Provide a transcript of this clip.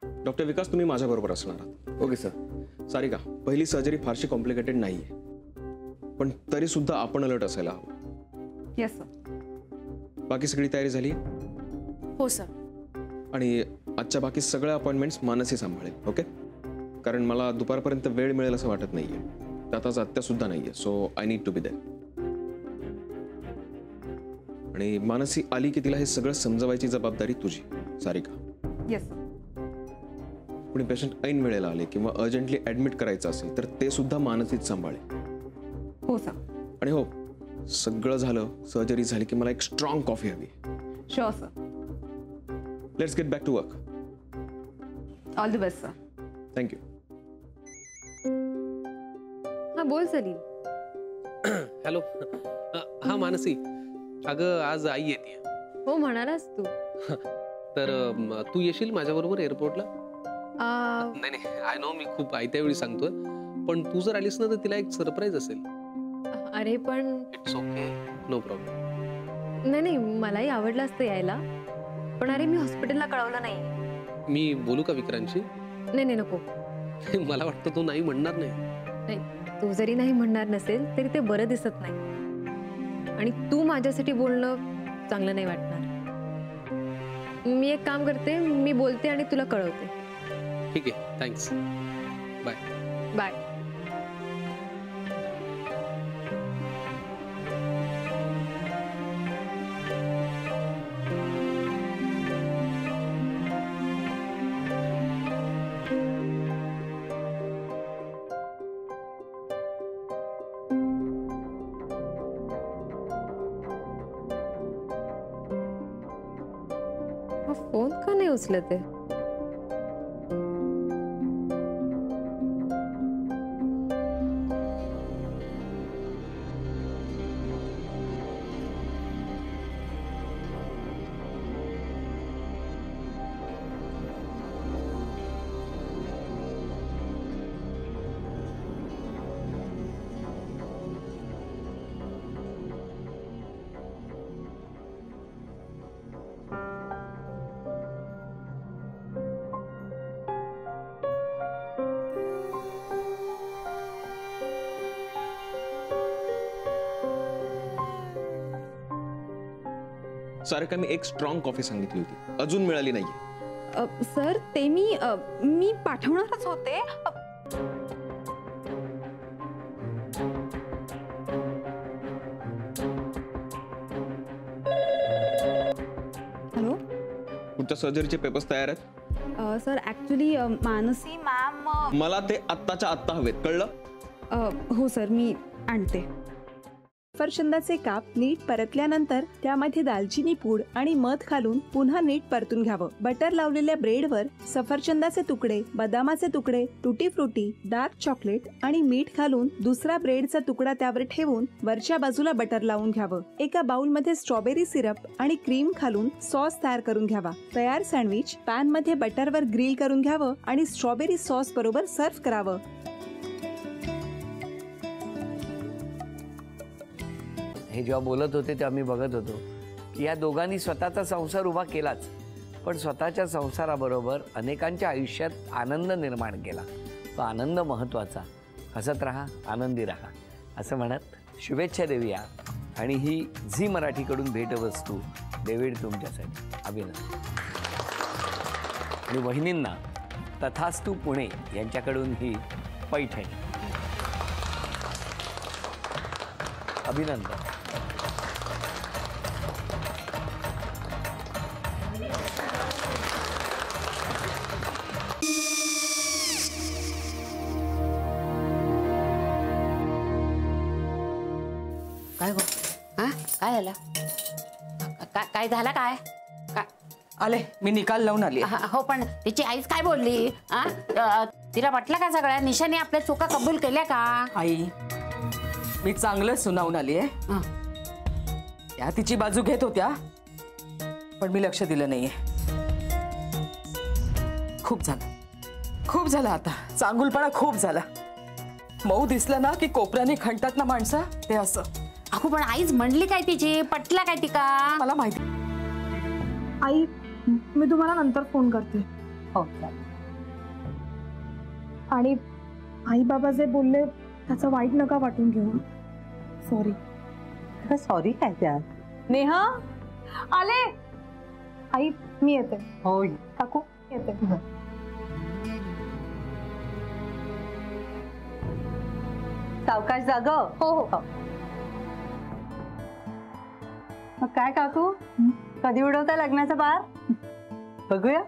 Doctor विकास तुम्ही माझ्याबरोबर असणार आहात. Okay sir. सारिका, पहिली सर्जरी फारशी कॉम्प्लिकेटेड नाहीये, पण तरी सुद्धा आपण अलर्ट असायला हवं. Yes sir. बाकी सगळी तयारी झाली? हो सर. आणि आजच्या बाकी सगळ्या अपॉइंटमेंट्स मानसी सांभाळेल. ओके, कारण मला दुपारपर्यंत वेळ मिळेल असं वाटत नाहीये. त्यातच आत्या सुद्धा नाहीये, so I need to be there. आणि मानसी आली की तिला हे सगळं समजवायची जबाबदारी तुझी सारिका. Yes sir. कुणी पेशंट ऐन वेळेला आले किंवा अर्जंटली ऍडमिट करायचं असेल तर ते सुद्धा मानसीच सांभाळेल. हो सर. आणि हो, सगळं झालं, सर्जरी झाली की मला एक स्ट्रॉंग कॉफी हवी. Sure sir. Let's get back to work. All the best sir. Thank you. हा बोल सलील. हॅलो. हा मानसी, अगं आज आई येते. हो म्हणालास तू. तर तू येशील माझ्याबरोबर एअरपोर्टला? नाही नाही, आय नो मी खूप आयत्या वेळी सांगतोय, पण तू जर आलीस ना तर तिला एक सरप्राईज असेल. अरे पण इट्स ओके, नो प्रॉब्लेम. नाही नाही, मलाही आवडलं असतं यायला, पण अरे मी हॉस्पिटलला कळवलं नाही. मी बोलू का विक्रांतशी? नाही नाही नको. मला वाटतं तू नाही म्हणणार नाही. नाही, तू जरी नाही म्हणणार नसेल तरी ते बरं दिसत नाही, आणि तू माझ्यासाठी बोलणं चांगलं नाही वाटणार. मी एक काम करते, मी बोलते आणि तुला कळवते. ठीक आहे, थँक्स. Bye bye. फोन का नाही उचलत आहे? सारिका, मी एक स्ट्रॉंग कॉफी सांगितली होती, अजून मिळाली नाहीये. सर ते मी पाठवणारच होते. हॅलो. तुमच्या सर्जरीचे पेपर्स तयार आहेत? Sir actually Mansi ma'am. मला ते आत्ताच्या आत्ता हवेत, कळलं? हो सर, मी आणते. सफरचंदाचे काप नीट परतल्यानंतर त्यामध्ये दालचिनी पूड आणि मध घालून पुन्हा नीट परतून घ्यावं. बटर लावलेल्या ब्रेडवर सफरचंदाचे तुकडे, बदामाचे तुकडे, टुटी फ्रुटी, डार्क चॉकलेट आणि मीठ घालून दुसरा ब्रेडचा तुकडा त्यावर ठेवून वरच्या बाजूला बटर लावून घ्यावं. एका बाउलमध्ये स्ट्रॉबेरी सिरप आणि क्रीम घालून सॉस तयार करून घ्यावा. तयार सँडविच पॅन मध्ये बटरवर ग्रिल करून घ्यावं आणि स्ट्रॉबेरी सॉस बरोबर सर्व्ह करावं. हे जेव्हा बोलत होते तेव्हा मी बघत होतो की या दोघांनी स्वतःचा संसार उभा केलाच, पण स्वतःच्या संसाराबरोबर अनेकांच्या आयुष्यात आनंद निर्माण केला. तो आनंद महत्त्वाचा. हसत राहा, आनंदी राहा असं म्हणत शुभेच्छा देऊया. आणि ही झी मराठीकडून भेटवस्तू डेव्हिड तुमच्यासाठी. अभिनंदन. आणि वहिनींना तथास्तू पुणे यांच्याकडून ही पैठणी. अभिनंदन. काय गो? हा काय झालं? काय झालं? काय आले मी निकाल लावून आली. हो, पण तिची आईच काय बोलली? तिला वाटलं का सगळ्या निशाने आपल्या चुका कबूल केल्या का? आई मी चांगलं सुनावून आली आहे. त्या तिची बाजू घेत होत्या, पण मी लक्ष दिलं नाहीये. खूप झालं आता. चांगुलपणा खूप झाला. मऊ दिसलं ना की कोपऱ्याने खणतात ना माणसं, ते असं. अगो पण आईच म्हणली काय तिची? पटला काय तिका? मला माहिती. आई मी तुम्हाला नंतर फोन करते. हो चालेल. आणि आई बाबा जे बोलले त्याचं वाईट नका वाटून घेऊ. सॉरी. सॉरी काय त्या? नेहा आले. आई मी येते. हो काकू येते. सावकाश जाग. हो हो. मग काय काकू, कधी उडवता लग्नाचा बार? बघूया.